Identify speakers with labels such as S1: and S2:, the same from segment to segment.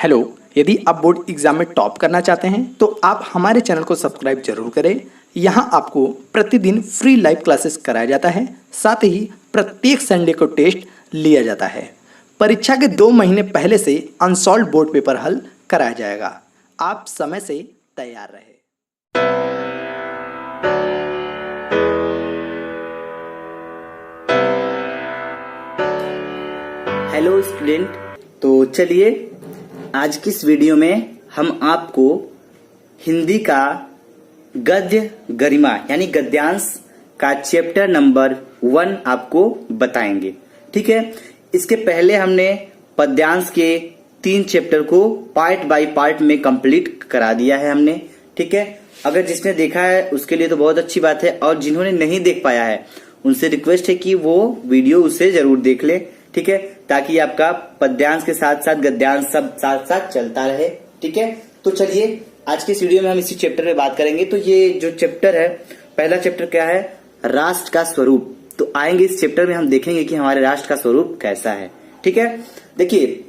S1: Hello, यदि आप board exam में टॉप करना चाहते हैं तो आप हमारे चैनल को सब्सक्राइब जरूर करें। यहाँ आपको प्रतिदिन फ्री लाइव क्लासेस कराया जाता है, साथ ही प्रत्येक संडे को टेस्ट लिया जाता है। परीक्षा के 2 महीने पहले से अनसॉल्व बोर्ड पेपर हल कराया जाएगा। आप समय से तैयार रहे।
S2: हेलो स्टूडेंट, तो चलिए आज की इस वीडियो में हम आपको हिंदी का गद्य गरिमा यानी गद्यांश का चैप्टर नंबर 1 आपको बताएंगे। ठीक है, इसके पहले हमने पद्यांश के 3 चैप्टर को पार्ट बाय पार्ट में कंप्लीट करा दिया है हमने। ठीक है, अगर जिसने देखा है उसके लिए तो बहुत अच्छी बात है, और जिन्होंने नहीं देख पाया है उनसे रिक्वेस्ट है कि वो वीडियो उसे जरूर देख ले। ठीक है, ताकि आपका पद्यांश के साथ साथ गद्यांश सब साथ साथ चलता रहे। ठीक है, तो चलिए आज के इस वीडियो में हम इसी चैप्टर में बात करेंगे। तो ये जो चैप्टर है, पहला चैप्टर क्या है? राष्ट्र का स्वरूप। तो आएंगे इस चैप्टर में हम देखेंगे कि हमारे राष्ट्र का स्वरूप कैसा है। ठीक है, देखिए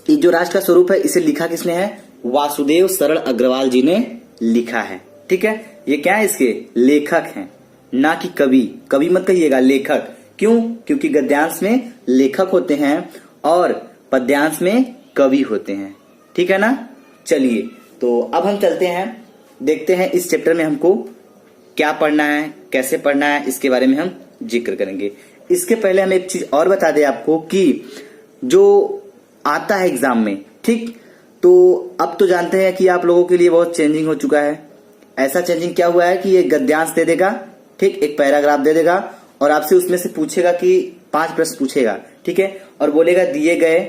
S2: ये जो राष्ट्र का स्वरूप है इसे लिखा किसने है? वासुदेव सरल अग्रवाल जी ने लिखा है। ठीक है, ये क्या है? इसके लेखक हैं, ना कि कवि। कवि मत कहिएगा, लेखक। क्यों? क्योंकि गद्यांश में लेखक होते हैं और पद्यांश में कवि होते हैं। ठीक है ना? चलिए तो अब हम चलते हैं, देखते हैं इस चैप्टर में हमको क्या पढ़ना है, कैसे पढ़ना है, इसके बारे में हम जिक्र करेंगे। इसके पहले हम एक चीज और बता दें आपको कि जो आता है एग्जाम में, ठीक, तो अब तो जानते हैं कि आप लोगों के लिए बहुत चेंजिंग हो चुका है। ऐसा चेंजिंग क्या हुआ है कि ये गद्यांश दे देगा, ठीक, एक पैराग्राफ दे देगा और आपसे उसमें से पूछेगा कि 5 प्रश्न पूछेगा। ठीक है, और बोलेगा दिए गए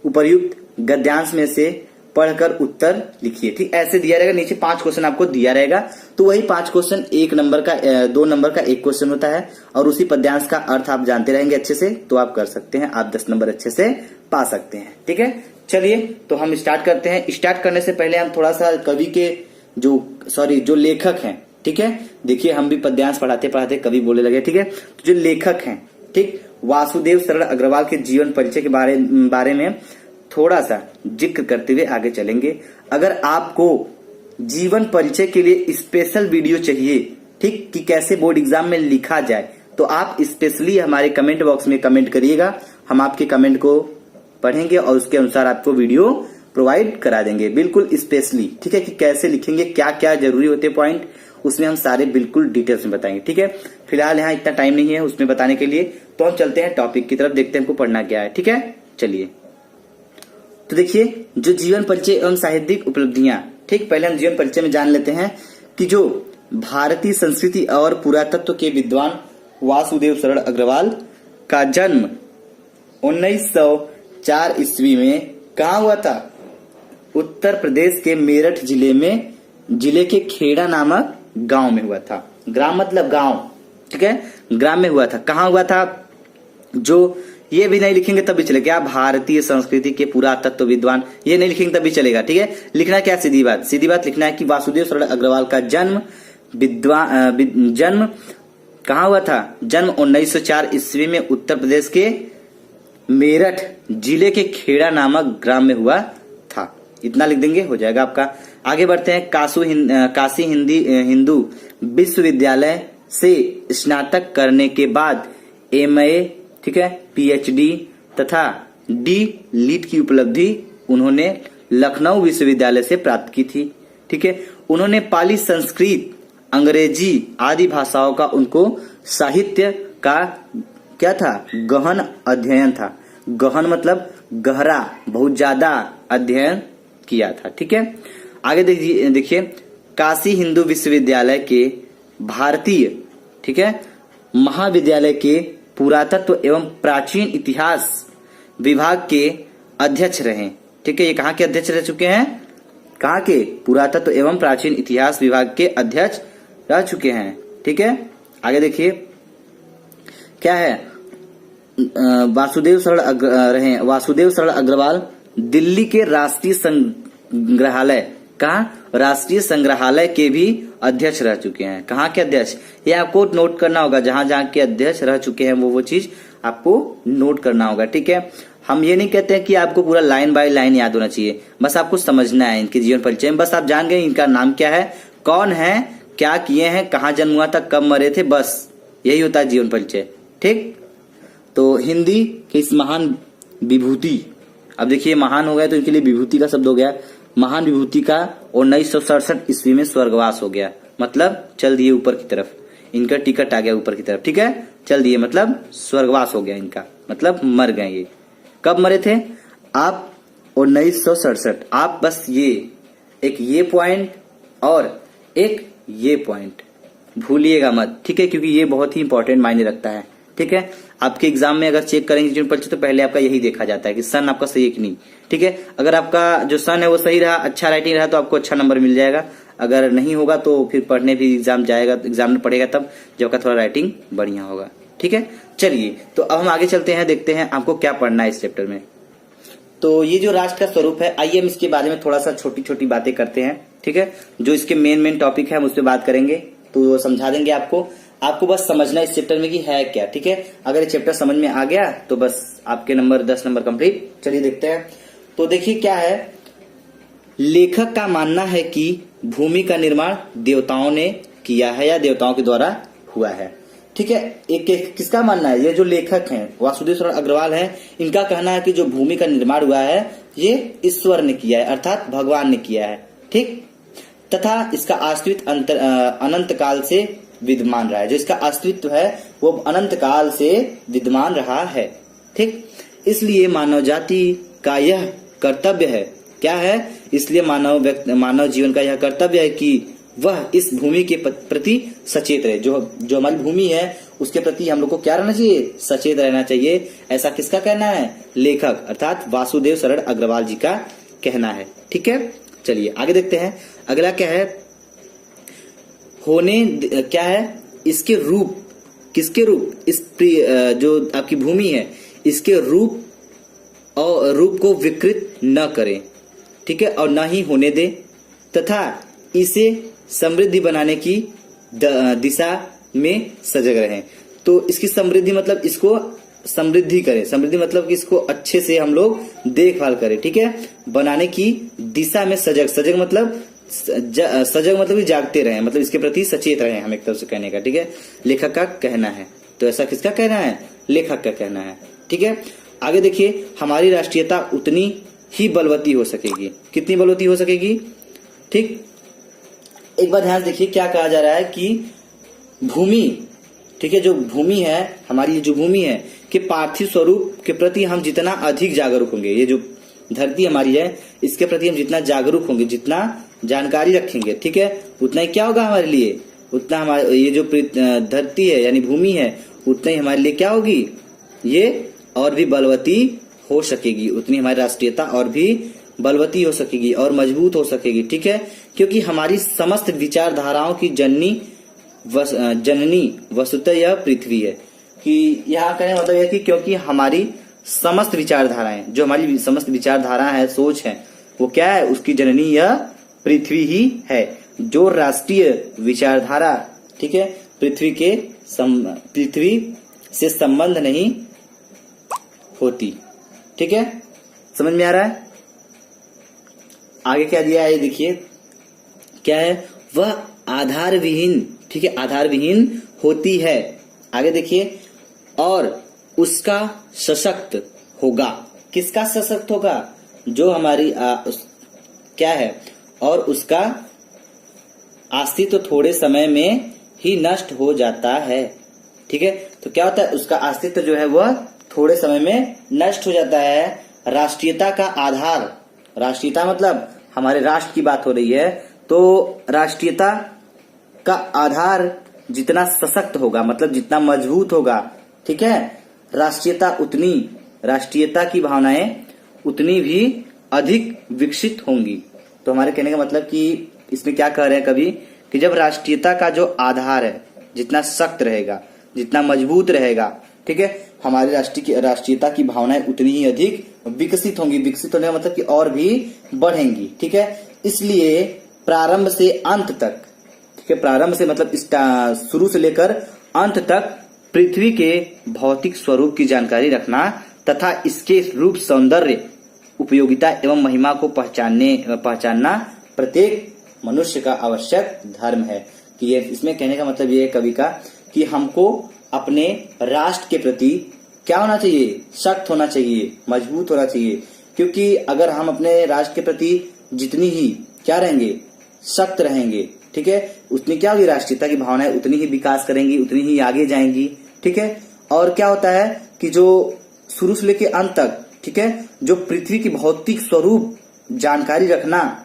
S2: उपर्युक्त गद्यांश में से पढ़कर उत्तर लिखिए। ठीक, ऐसे दिया रहेगा, नीचे 5 क्वेश्चन आपको दिया रहेगा। तो वही 5 क्वेश्चन 1 नंबर का 2 नंबर का 1 क्वेश्चन होता है, और उसी पद्यांश का अर्थ आप जानते रहेंगे अच्छे से तो आप कर सकते हैं, आप 10 नंबर अच्छे से पा सकते हैं। ठीक है, चलिए तो हम स्टार्ट करते हैं। स्टार्ट करने से पहले हम थोड़ा सा कवि के जो लेखक हैं, ठीक है, देखिए हम भी पद्यांश पढ़ाते पढ़ाते कवि बोलने लगे। ठीक है, तो जो लेखक हैं, ठीक, वासुदेव सरल अग्रवाल के जीवन परिचय के बारे में थोड़ा सा जिक्र करते हुए आगे चलेंगे। अगर आपको जीवन परिचय के लिए स्पेशल वीडियो चाहिए, ठीक, कि कैसे बोर्ड एग्जाम में लिखा जाए, तो आप स्पेशली हमारे कमेंट बॉक्स में कमेंट करिएगा। हम आपके कमेंट को पढ़ेंगे और उसके अनुसार आपको वीडियो प्रोवाइड करा देंगे, बिल्कुल स्पेशली। ठीक है, कि कैसे लिखेंगे, क्या क्या जरूरी होते पॉइंट, उसमें हम सारे बिल्कुल डिटेल्स में बताएंगे। ठीक है, फिलहाल यहाँ इतना टाइम नहीं है उसमें बताने के लिए, तो हम चलते हैं टॉपिक की तरफ, देखते हैं हमको पढ़ना क्या है। ठीक है, चलिए तो देखिए जो जीवन परिचय एवं साहित्यिक उपलब्धियां, ठीक, पहले हम जीवन परिचय में जान लेते हैं कि जो भारतीय संस्कृति और पुरातत्व के विद्वान वासुदेव सरल अग्रवाल का जन्म 1904 ईस्वी में कहाँ हुआ था? उत्तर प्रदेश के मेरठ जिले के खेड़ा नामक गांव में हुआ था। ग्राम मतलब गांव, ठीक है, ग्राम में हुआ था। कहाँ हुआ था? जो ये भी नहीं लिखेंगे तब भी चलेगा, भारतीय संस्कृति के पुरातत्व विद्वान, ये नहीं लिखेंगे तब भी चलेगा। ठीक है, लिखना क्या? सीधी बात लिखना है कि वासुदेव सरल अग्रवाल का जन्म कहाँ हुआ था? जन्म 1904 ईस्वी में उत्तर प्रदेश के मेरठ जिले के खेड़ा नामक ग्राम में हुआ था। इतना लिख देंगे, हो जाएगा आपका। आगे बढ़ते हैं। काशी हिंदू विश्वविद्यालय से स्नातक करने के बाद MA, ठीक है, PhD तथा D.Litt की उपलब्धि उन्होंने लखनऊ विश्वविद्यालय से प्राप्त की थी। ठीक है, उन्होंने पाली, संस्कृत, अंग्रेजी आदि भाषाओं का उनको साहित्य का क्या था? गहन अध्ययन था। गहन मतलब गहरा, बहुत ज्यादा अध्ययन किया था। ठीक है, आगे देखिए काशी हिंदू विश्वविद्यालय के भारतीय, ठीक है, महाविद्यालय के पुरातत्व एवं प्राचीन इतिहास विभाग के अध्यक्ष रहे। ठीक है, ये कहाँ के अध्यक्ष रह चुके हैं? कहाँ के? पुरातत्व एवं प्राचीन इतिहास विभाग के अध्यक्ष रह चुके हैं। ठीक है, आगे देखिए क्या है? वासुदेव सरल अग्रवाल दिल्ली के राष्ट्रीय संग्रहालय, कहाँ? राष्ट्रीय संग्रहालय के भी अध्यक्ष रह चुके हैं। कहाँ के अध्यक्ष? ये आपको नोट करना होगा, जहां जहां के अध्यक्ष रह चुके हैं वो चीज आपको नोट करना होगा। ठीक है, हम ये नहीं कहते हैं कि आपको पूरा लाइन बाय लाइन याद होना चाहिए, बस आपको समझना है इनके जीवन परिचय में। बस आप जान गए इनका नाम क्या है, कौन है, क्या किए हैं, कहाँ जन्म हुआ था, कब मरे थे, बस यही होता है जीवन परिचय। ठीक, तो हिंदी की इस महान विभूति, अब देखिए महान हो गया तो इनके लिए विभूति का शब्द हो गया, महान विभूति का 1967 ईस्वी में स्वर्गवास हो गया, मतलब चल दिए ऊपर की तरफ, इनका टिकट आ गया ऊपर की तरफ। ठीक है, चल दिए मतलब स्वर्गवास हो गया इनका, मतलब मर गए। ये कब मरे थे आप? 1967। आप बस ये पॉइंट और एक ये पॉइंट भूलिएगा मत, ठीक है, क्योंकि ये बहुत ही इंपॉर्टेंट मायने रखता है। ठीक है, आपके एग्जाम में अगर चेक करेंगे जीवन परिचय तो पहले आपका यही देखा जाता है कि सन आपका सही है कि नहीं। ठीक है, अगर आपका जो सन है वो सही रहा, अच्छा राइटिंग रहा तो आपको अच्छा नंबर मिल जाएगा, अगर नहीं होगा तो फिर पढ़ने भी एग्जाम जाएगा, एग्जाम में पढ़ेगा तब जब आपका थोड़ा राइटिंग बढ़िया होगा। ठीक है, चलिए तो अब हम आगे चलते हैं, देखते हैं आपको क्या पढ़ना है इस चैप्टर में। तो ये जो राष्ट्र का स्वरूप है, आइए हम इसके बारे में थोड़ा सा छोटी छोटी बातें करते हैं। ठीक है, जो इसके मेन टॉपिक है हम उस पर बात करेंगे, तो समझा देंगे आपको बस समझना इस चैप्टर में कि है क्या। ठीक है, अगर ये चैप्टर समझ में आ गया तो बस आपके 10 नंबर कंप्लीट। चलिए देखते हैं। तो देखिए क्या है, लेखक का मानना है कि भूमि का निर्माण देवताओं ने किया है या देवताओं के द्वारा हुआ है। ठीक है, एक किसका मानना है? ये जो लेखक हैं वासुदेव सरल अग्रवाल हैं, इनका कहना है कि जो भूमि का निर्माण हुआ है ये ईश्वर ने किया है, अर्थात भगवान ने किया है। ठीक, तथा इसका अस्तित्व अनंत काल से विद्यमान रहा है। जो इसका अस्तित्व है वो अनंत काल से विद्यमान रहा है। ठीक, इसलिए मानव जाति का यह कर्तव्य है, क्या है? इसलिए मानव जीवन का यह कर्तव्य है कि वह इस भूमि के प्रति सचेत रहे। जो हमारी भूमि है उसके प्रति हम लोग को क्या रहना चाहिए? सचेत रहना चाहिए। ऐसा किसका कहना है? लेखक अर्थात वासुदेव सरल अग्रवाल जी का कहना है। ठीक है, चलिए आगे देखते हैं। अगला क्या है? क्या है? इसके रूप, किसके रूप? इस जो आपकी भूमि है इसके रूप को विकृत न करें। ठीक है, और न ही होने दे, तथा इसे समृद्धि बनाने की दिशा में सजग रहें। तो इसकी समृद्धि मतलब इसको समृद्धि करें, समृद्धि मतलब कि इसको अच्छे से हम लोग देखभाल करें। ठीक है, बनाने की दिशा में सजग मतलब सजग मतलब जागते रहें, मतलब इसके प्रति सचेत रहें, हम एक तरफ से कहने का। ठीक है, लेखक का कहना है। तो ऐसा किसका कहना है? लेखक का कहना है। ठीक है, आगे देखिए, हमारी राष्ट्रीयता उतनी ही बलवती हो सकेगी। कितनी बलवती हो सकेगी? ठीक, एक बार ध्यान से देखिए क्या कहा जा रहा है कि भूमि, ठीक है, जो भूमि है हमारी, जो भूमि है कि पार्थिव स्वरूप के प्रति हम जितना अधिक जागरूक होंगे, ये जो धरती हमारी है इसके प्रति हम जितना जागरूक होंगे, जितना जानकारी रखेंगे, ठीक है, उतना ही क्या होगा हमारे लिए, उतना हमारे ये जो धरती है यानी भूमि है उतना ही हमारे लिए क्या होगी, ये और भी बलवती हो सकेगी, उतनी हमारी राष्ट्रीयता और भी बलवती हो सकेगी और मजबूत हो सकेगी। ठीक है, क्योंकि हमारी समस्त विचारधाराओं की जननी वस्तुतः यह पृथ्वी है। कि यहाँ कहने मतलब यह कि क्योंकि हमारी समस्त विचारधाराएं, जो हमारी समस्त विचारधारा है, सोच है, वो क्या है? उसकी जननी यह पृथ्वी ही है। जो राष्ट्रीय विचारधारा, ठीक है, पृथ्वी से संबंध नहीं होती। ठीक है, समझ में आ रहा है? आगे क्या दिया है देखिए, क्या है? वह आधार विहीन, ठीक है, आधार विहीन होती है। आगे देखिए, और उसका सशक्त होगा। किसका सशक्त होगा? जो हमारी क्या है? और उसका अस्तित्व थोड़े समय में ही नष्ट हो जाता है। ठीक है, तो क्या होता है? उसका अस्तित्व जो है वह थोड़े समय में नष्ट हो जाता है। राष्ट्रीयता का आधार, राष्ट्रीयता मतलब हमारे राष्ट्र की बात हो रही है, तो राष्ट्रीयता का आधार जितना सशक्त होगा, मतलब जितना मजबूत होगा, ठीक है, राष्ट्रीयता की भावनाएं उतनी भी अधिक विकसित होंगी। तो हमारे कहने का मतलब कि इसमें क्या कह रहे हैं कभी कि जब राष्ट्रीयता का जो आधार है जितना सख्त रहेगा, जितना मजबूत रहेगा, ठीक है, हमारी राष्ट्रीयता की भावनाएं उतनी ही अधिक विकसित होंगी। विकसित होने का मतलब कि और भी बढ़ेंगी। ठीक है, इसलिए प्रारंभ से अंत तक, ठीक है, प्रारंभ से मतलब शुरू से लेकर अंत तक पृथ्वी के भौतिक स्वरूप की जानकारी रखना तथा इसके रूप, सौंदर्य, उपयोगिता एवं महिमा को पहचानना प्रत्येक मनुष्य का आवश्यक धर्म है। कि ये इसमें कहने का मतलब ये है कवि का कि हमको अपने राष्ट्र के प्रति क्या होना चाहिए, सख्त होना चाहिए, मजबूत होना चाहिए। क्योंकि अगर हम अपने राष्ट्र के प्रति जितनी ही क्या रहेंगे, सख्त रहेंगे, ठीक है, उतनी क्या होगी, राष्ट्रीयता की भावनाएं उतनी ही विकास करेंगी, उतनी ही आगे जाएंगी, ठीक है। और क्या होता है कि जो शुरू से लेकर अंत तक, ठीक है, जो पृथ्वी की भौतिक स्वरूप जानकारी रखना,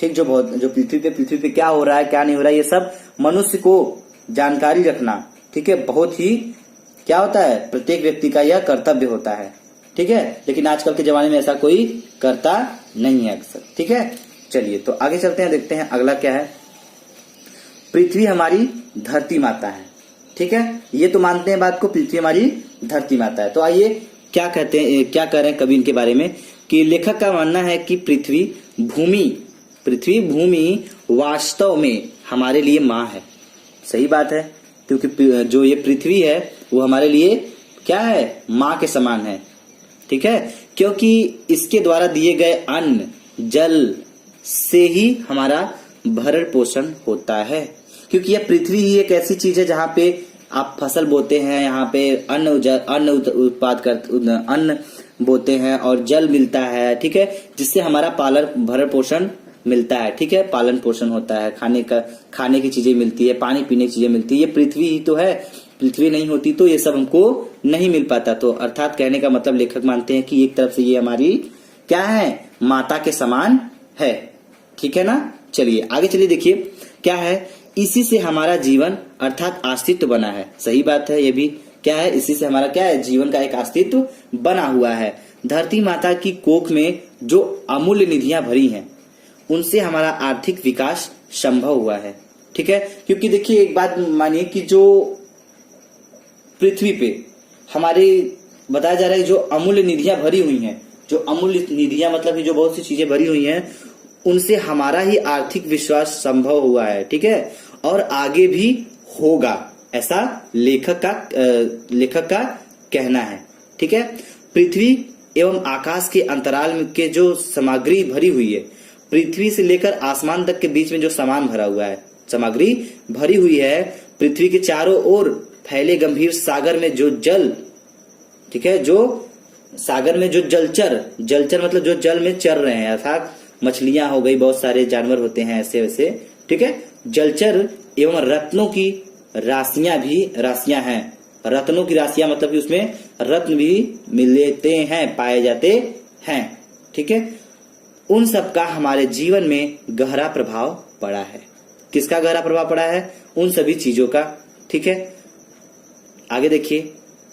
S2: ठीक, जो पृथ्वी पे क्या हो रहा है, क्या नहीं हो रहा है, ये सब मनुष्य को जानकारी रखना, ठीक है, बहुत ही क्या होता है, प्रत्येक व्यक्ति का यह कर्तव्य होता है, ठीक है। लेकिन आजकल के जमाने में ऐसा कोई करता नहीं है अक्सर, ठीक है। चलिए तो आगे चलते हैं, देखते हैं अगला क्या है। पृथ्वी हमारी धरती माता है, ठीक है, ये तो मानते हैं बात को, पृथ्वी हमारी धरती माता है। तो आइए क्या कहते हैं, क्या कह रहे हैं कवि इनके बारे में, कि लेखक का मानना है कि पृथ्वी भूमि वास्तव में हमारे लिए माँ है। सही बात है, क्योंकि जो ये पृथ्वी है वो हमारे लिए क्या है, माँ के समान है, ठीक है। क्योंकि इसके द्वारा दिए गए अन्न जल से ही हमारा भरण पोषण होता है। क्योंकि यह पृथ्वी ही एक ऐसी चीज है जहाँ पे आप फसल बोते हैं, यहाँ पे अन्न बोते हैं और जल मिलता है, ठीक है, जिससे हमारा भरण पोषण मिलता है, ठीक है, पालन पोषण होता है, खाने की चीजें मिलती है, पानी पीने की चीजें मिलती है। ये पृथ्वी ही तो है, पृथ्वी नहीं होती तो ये सब हमको नहीं मिल पाता। तो अर्थात कहने का मतलब लेखक मानते हैं कि एक तरफ से ये हमारी क्या है, माता के समान है, ठीक है ना। चलिए आगे चलिए, देखिए क्या है, इसी से हमारा जीवन अर्थात अस्तित्व बना है। सही बात है, ये भी क्या है, इसी से हमारा क्या है, जीवन का एक अस्तित्व बना हुआ है। धरती माता की कोख में जो अमूल्य निधियां भरी हैं, उनसे हमारा आर्थिक विकास संभव हुआ है, ठीक है। क्योंकि देखिए एक बात मानिए कि जो पृथ्वी पे हमारे बताया जा रहा है, जो अमूल्य निधियां भरी हुई हैं, जो अमूल्य निधियां मतलब कि जो बहुत सी चीजें भरी हुई हैं, उनसे हमारा ही आर्थिक विश्वास संभव हुआ है, ठीक है, और आगे भी होगा, ऐसा लेखक का कहना है, ठीक है। पृथ्वी एवं आकाश के अंतराल में के जो सामग्री भरी हुई है, पृथ्वी से लेकर आसमान तक के बीच में जो सामान भरा हुआ है, सामग्री भरी हुई है, पृथ्वी के चारों ओर फैले गंभीर सागर में जो जल, ठीक है, जो सागर में जो जलचर मतलब जो जल में चर रहे हैं, अर्थात मछलियां हो गई, बहुत सारे जानवर होते हैं ऐसे वैसे, ठीक है, जलचर एवं रत्नों की राशियां हैं। रत्नों की राशियां मतलब कि उसमें रत्न भी मिलते हैं, पाए जाते हैं, ठीक है। उन सब का हमारे जीवन में गहरा प्रभाव पड़ा है। किसका गहरा प्रभाव पड़ा है? उन सभी चीजों का, ठीक है। आगे देखिए,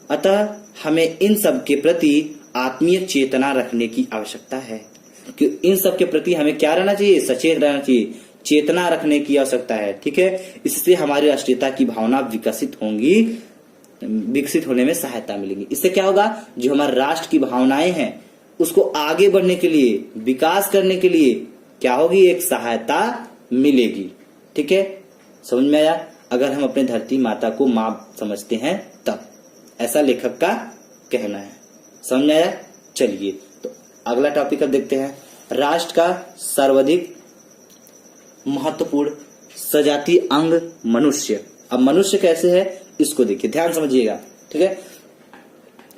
S2: अतः हमें इन सब के प्रति आत्मीय चेतना रखने की आवश्यकता है। कि इन सब के प्रति हमें क्या रहना चाहिए? सचेत रहना चाहिए, चेतना रखने की आवश्यकता है, ठीक है। इससे हमारी राष्ट्रीयता की भावना विकसित होने में सहायता मिलेगी। इससे क्या होगा? जो हमारे राष्ट्र की भावनाएं हैं उसको आगे बढ़ने के लिए, विकास करने के लिए क्या होगी? एक सहायता मिलेगी, ठीक है। समझ में आया? अगर हम अपने धरती माता को मां समझते हैं तब, ऐसा लेखक का कहना है। समझ में आया? चलिए तो अगला टॉपिक अब देखते हैं, राष्ट्र का सर्वाधिक महत्वपूर्ण सजातीय अंग मनुष्य। अब मनुष्य कैसे है इसको देखिए, ध्यान समझिएगा, ठीक है।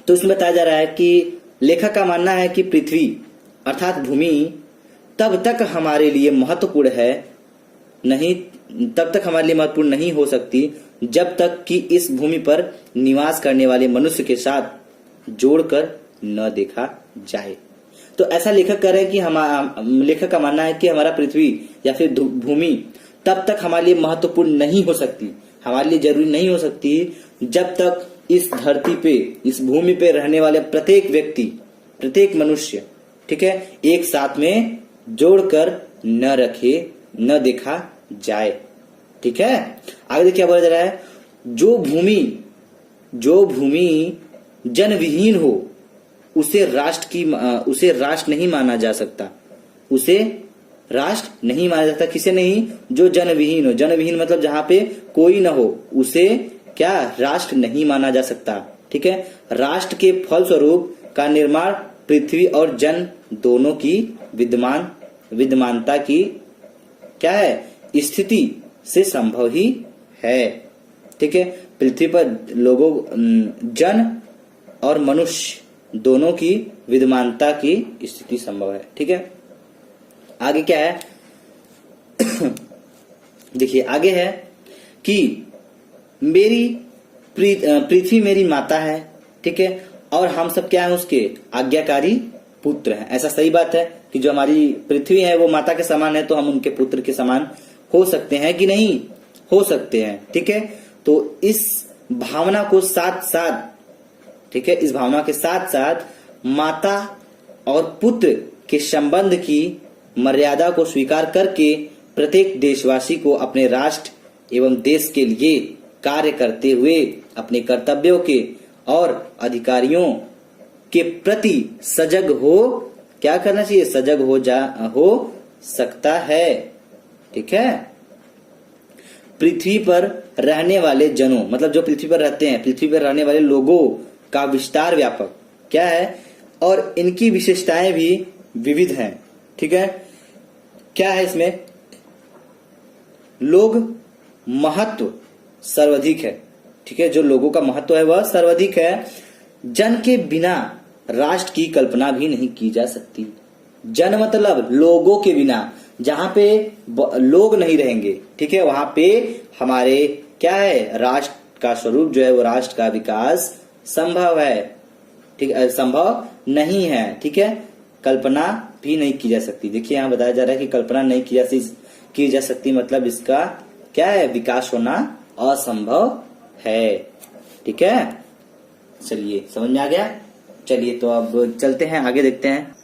S2: तो इसमें बताया जा रहा है कि लेखक का मानना है कि पृथ्वी अर्थात भूमि तब तक हमारे लिए महत्वपूर्ण नहीं हो सकती जब तक कि इस भूमि पर निवास करने वाले मनुष्य के साथ जोड़कर न देखा जाए। तो ऐसा लेखक कह रहे हैं कि लेखक का मानना है कि हमारा पृथ्वी या फिर भूमि तब तक हमारे लिए महत्वपूर्ण नहीं हो सकती, हमारे लिए जरूरी नहीं हो सकती जब तक इस धरती पे, इस भूमि पे रहने वाले प्रत्येक व्यक्ति, प्रत्येक मनुष्य, ठीक है, एक साथ में जोड़कर न देखा जाए, ठीक है। आगे देखिए क्या बोला जा रहा है, जो भूमि जनविहीन हो उसे राष्ट्र नहीं माना जा सकता, उसे राष्ट्र नहीं माना जाता। किसे नहीं? जो जनविहीन हो। जनविहीन मतलब जहां पे कोई न हो, उसे क्या राष्ट्र नहीं माना जा सकता, ठीक है। राष्ट्र के फलस्वरूप का निर्माण पृथ्वी और जन दोनों की विद्यमानता की क्या है स्थिति से संभव ही है। ठीक है, पृथ्वी पर लोगों जन और मनुष्य दोनों की विद्यमानता की स्थिति संभव है। ठीक है, आगे क्या है देखिए आगे है कि मेरी पृथ्वी मेरी माता है। ठीक है, और हम सब क्या है उसके आज्ञाकारी पुत्र हैं। ऐसा सही बात है कि जो हमारी पृथ्वी है वो माता के समान है, तो हम उनके पुत्र के समान हो सकते हैं कि नहीं हो सकते हैं। ठीक है, तो इस भावना को साथ साथ, ठीक है, इस भावना के साथ साथ माता और पुत्र के संबंध की मर्यादा को स्वीकार करके प्रत्येक देशवासी को अपने राष्ट्र एवं देश के लिए कार्य करते हुए अपने कर्तव्यों के और अधिकारियों के प्रति सजग हो क्या करना चाहिए, सजग हो सकता है। ठीक है, पृथ्वी पर रहने वाले जनों मतलब जो पृथ्वी पर रहते हैं, पृथ्वी पर रहने वाले लोगों का विस्तार व्यापक क्या है और इनकी विशेषताएं भी विविध हैं। ठीक है, क्या है इसमें, लोग महत्व सर्वाधिक है। ठीक है, जो लोगों का महत्व है वह सर्वाधिक है। जन के बिना राष्ट्र की कल्पना भी नहीं की जा सकती। जन मतलब लोगों के बिना, जहां पे लोग नहीं रहेंगे, ठीक है, वहां पे हमारे क्या है राष्ट्र का स्वरूप जो है वो राष्ट्र का विकास संभव है। ठीक है, संभव नहीं है। ठीक है, कल्पना भी नहीं की जा सकती। देखिए यहाँ बताया जा रहा है कि कल्पना नहीं की जा सकती मतलब इसका क्या है, विकास होना असंभव है। ठीक है, चलिए समझ में आ गया। चलिए तो अब चलते हैं आगे, देखते हैं।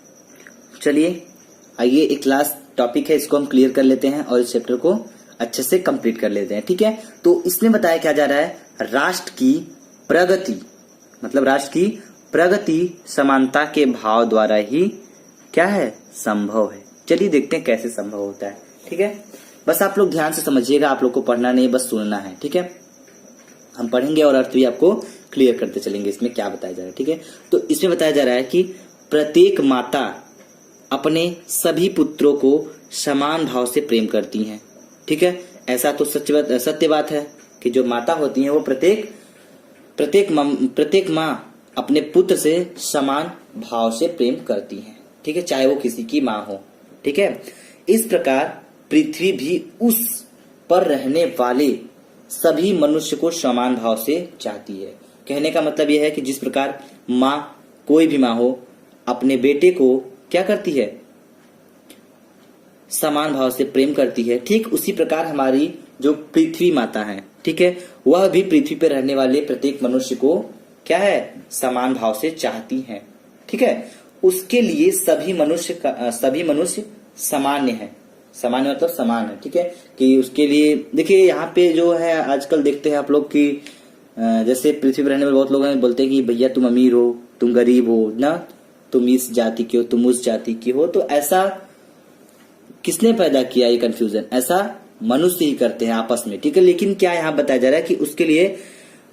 S2: चलिए आइए, एक लास्ट टॉपिक है, इसको हम क्लियर कर लेते हैं और इस चैप्टर को अच्छे से कंप्लीट कर लेते हैं। ठीक है, तो इसमें बताया क्या जा रहा है, राष्ट्र की प्रगति मतलब राष्ट्र की प्रगति समानता के भाव द्वारा ही क्या है, संभव है। चलिए देखते हैं कैसे संभव होता है। ठीक है, बस आप लोग ध्यान से समझिएगा, आप लोग को पढ़ना नहीं बस सुनना है। ठीक है, हम पढ़ेंगे और अर्थ भी आपको क्लियर करते चलेंगे इसमें क्या बताया जा रहा है। ठीक है, तो इसमें बताया जा रहा है कि प्रत्येक माता अपने सभी पुत्रों को समान भाव से प्रेम करती हैं। ठीक है, ऐसा तो सत्य बात है कि जो माता होती हैं वो प्रत्येक माँ अपने पुत्र से समान भाव से प्रेम करती हैं। ठीक है, चाहे वो किसी की माँ हो। ठीक है, इस प्रकार पृथ्वी भी उस पर रहने वाले सभी मनुष्य को समान भाव से चाहती है। कहने का मतलब यह है कि जिस प्रकार माँ, कोई भी माँ हो, अपने बेटे को क्या करती है, समान भाव से प्रेम करती है, ठीक उसी प्रकार हमारी जो पृथ्वी माता है, ठीक है, वह भी पृथ्वी पर रहने वाले प्रत्येक मनुष्य को क्या है, समान भाव से चाहती है। ठीक है, उसके लिए सभी मनुष्य सामान्य है। सामान्य मतलब समान है। ठीक है, कि उसके लिए देखिए यहाँ पे जो है आजकल देखते हैं आप लोग कि जैसे पृथ्वी पर रहने वाले बहुत लोग हैं, बोलते हैं कि भैया तुम अमीर हो, तुम गरीब हो ना, तुम इस जाति के हो, तुम उस जाति की हो। तो ऐसा किसने पैदा किया ये कंफ्यूजन, ऐसा मनुष्य ही करते हैं आपस में। ठीक है, लेकिन क्या यहाँ बताया जा रहा है कि उसके लिए,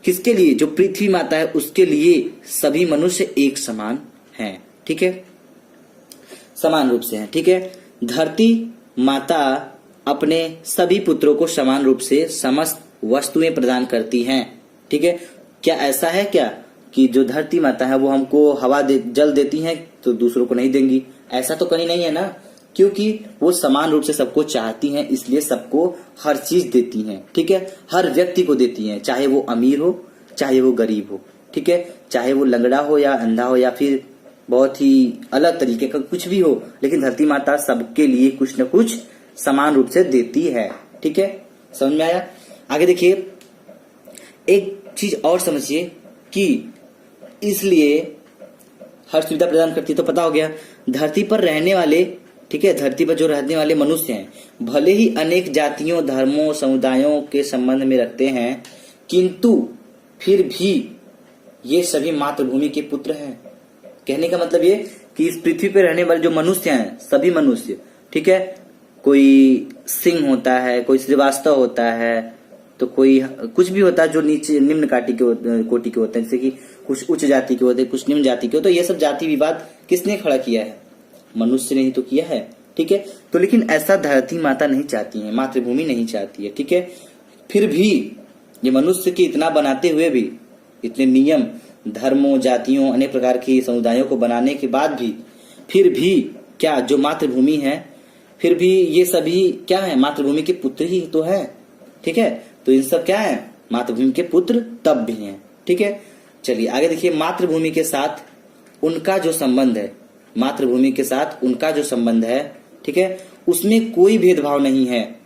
S2: किसके लिए, जो पृथ्वी माता है उसके लिए सभी मनुष्य एक समान हैं। ठीक है, समान रूप से हैं। ठीक है, धरती माता अपने सभी पुत्रों को समान रूप से समस्त वस्तुएं प्रदान करती हैं। ठीक है, क्या ऐसा है क्या कि जो धरती माता है वो हमको हवा जल देती हैं तो दूसरों को नहीं देंगी? ऐसा तो कहीं नहीं है ना, क्योंकि वो समान रूप से सबको चाहती हैं, इसलिए सबको हर चीज देती हैं। ठीक है, हर व्यक्ति को देती हैं, चाहे वो अमीर हो चाहे वो गरीब हो। ठीक है, चाहे वो लंगड़ा हो या अंधा हो या फिर बहुत ही अलग तरीके का कुछ भी हो, लेकिन धरती माता सबके लिए कुछ न कुछ समान रूप से देती है। ठीक है, समझ में आया? आगे देखिए, एक चीज और समझिए कि इसलिए हर सुविधा प्रदान करती है, तो पता हो गया धरती पर रहने वाले, ठीक है, धरती पर जो रहने वाले मनुष्य हैं, भले ही अनेक जातियों, धर्मों, समुदायों के संबंध में रखते हैं, किंतु फिर भी ये सभी मातृभूमि के पुत्र हैं। कहने का मतलब ये कि इस पृथ्वी पर रहने वाले जो मनुष्य हैं, सभी मनुष्य, ठीक है, कोई सिंह होता है, कोई श्रीवास्तव होता है, तो कोई कुछ भी होता है जो नीचे निम्न कोटि के होते हैं, जैसे कि कुछ उच्च जाति के होते, कुछ निम्न जाति के हो। तो ये सब जाति विवाद किसने खड़ा किया है? मनुष्य ने ही तो किया है। ठीक है, तो लेकिन ऐसा धरती माता नहीं चाहती है, मातृभूमि नहीं चाहती है। ठीक है, फिर भी ये मनुष्य के इतना बनाते हुए भी, इतने नियम, धर्मों, जातियों, अनेक प्रकार की समुदायों को बनाने के बाद भी, फिर भी क्या जो मातृभूमि है, फिर भी ये सभी क्या है? मातृभूमि के पुत्र ही तो है। ठीक है, तो इन सब क्या है? मातृभूमि के पुत्र तब भी हैं। ठीक है, चलिए आगे देखिए। मातृभूमि के साथ उनका जो संबंध है, मातृभूमि के साथ उनका जो संबंध है, ठीक है, उसमें कोई भेदभाव नहीं है।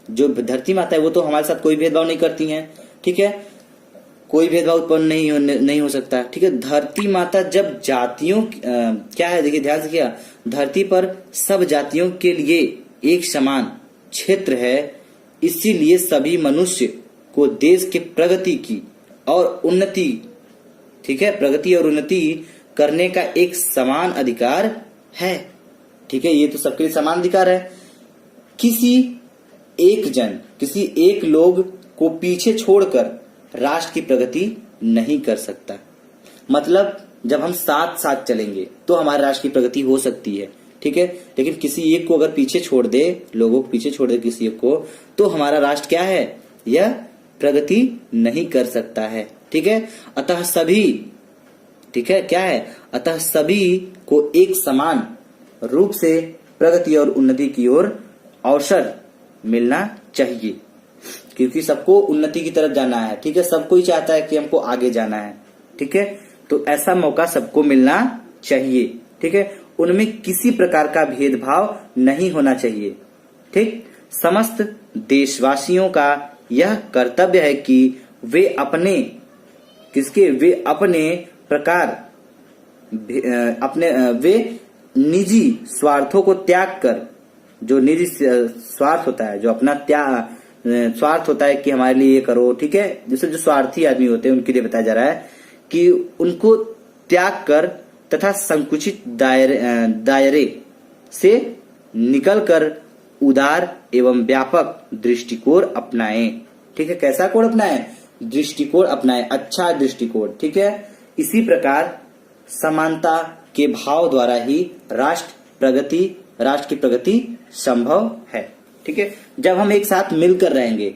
S2: जो धरती माता है वो तो हमारे साथ कोई भेदभाव नहीं करती हैं। ठीक है, कोई भेदभाव उत्पन्न नहीं हो सकता। ठीक है, धरती माता जब जातियों क्या है, देखिए ध्यान से, क्या धरती पर सब जातियों के लिए एक समान क्षेत्र है, इसीलिए सभी मनुष्य को देश के प्रगति की और उन्नति, ठीक है, प्रगति और उन्नति करने का एक समान अधिकार है। ठीक है, ये तो सबके लिए समान अधिकार है। किसी एक लोग को पीछे छोड़कर राष्ट्र की प्रगति नहीं कर सकता। मतलब जब हम साथ साथ चलेंगे तो हमारे राष्ट्र की प्रगति हो सकती है। ठीक है, लेकिन किसी एक को अगर पीछे छोड़ दे, लोगों को पीछे छोड़ दे किसी एक को, तो हमारा राष्ट्र क्या है? यह प्रगति नहीं कर सकता है। ठीक है, अतः सभी, ठीक है, क्या है? अतः सभी को एक समान रूप से प्रगति और उन्नति की ओर अवसर मिलना चाहिए, क्योंकि सबको उन्नति की तरफ जाना है। ठीक है, सबको ही चाहता है कि हमको आगे जाना है। ठीक है, तो ऐसा मौका सबको मिलना चाहिए। ठीक है, उनमें किसी प्रकार का भेदभाव नहीं होना चाहिए। ठीक, समस्त देशवासियों का यह कर्तव्य है कि वे अपने प्रकार वे निजी स्वार्थों को त्याग कर, जो निजी स्वार्थ होता है, जो अपना स्वार्थ होता है कि हमारे लिए ये करो, ठीक है, जैसे जो स्वार्थी आदमी होते हैं उनके लिए बताया जा रहा है कि उनको त्याग कर तथा संकुचित दायरे से निकलकर उदार एवं व्यापक दृष्टिकोण अपनाएं। ठीक है, कैसा कोण अपनाएं? दृष्टिकोण अपनाएं, अच्छा दृष्टिकोण। ठीक है, इसी प्रकार समानता के भाव द्वारा ही राष्ट्र की प्रगति संभव है। ठीक है, जब हम एक साथ मिलकर रहेंगे,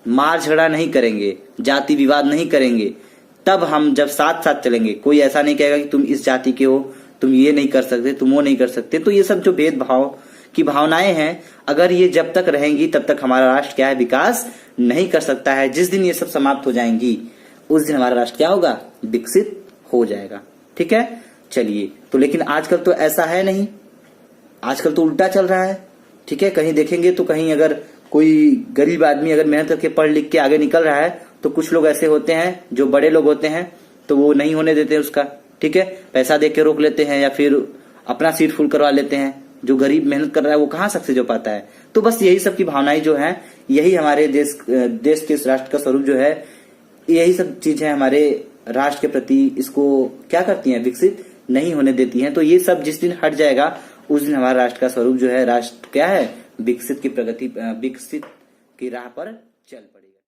S2: मार झगड़ा नहीं करेंगे, जाति विवाद नहीं करेंगे, तब हम जब साथ साथ चलेंगे, कोई ऐसा नहीं कहेगा कि तुम इस जाति के हो, तुम ये नहीं कर सकते, तुम वो नहीं कर सकते। तो ये सब जो भेदभाव की भावनाएं हैं, अगर ये जब तक रहेंगी तब तक हमारा राष्ट्र क्या है? विकास नहीं कर सकता है। जिस दिन ये सब समाप्त हो जाएंगी उस दिन हमारा राष्ट्र क्या होगा? विकसित हो जाएगा। ठीक है, चलिए, तो लेकिन आजकल तो ऐसा है नहीं, आजकल तो उल्टा चल रहा है। ठीक है, कहीं देखेंगे तो कहीं अगर कोई गरीब आदमी अगर मेहनत करके पढ़ लिख के आगे निकल रहा है तो कुछ लोग ऐसे होते हैं जो बड़े लोग होते हैं तो वो नहीं होने देते उसका। ठीक है, पैसा दे के रोक लेते हैं या फिर अपना सीट फुल करवा लेते हैं। जो गरीब मेहनत कर रहा है वो कहाँ सक्सेस हो पाता है? तो बस यही सब की भावनाएं जो है, यही हमारे देश के इस राष्ट्र का स्वरूप जो है, यही सब चीजें हमारे राष्ट्र के प्रति इसको क्या करती हैं? विकसित नहीं होने देती हैं। तो ये सब जिस दिन हट जाएगा उस दिन हमारा राष्ट्र का स्वरूप जो है, राष्ट्र क्या है? विकसित की राह पर चल पड़े।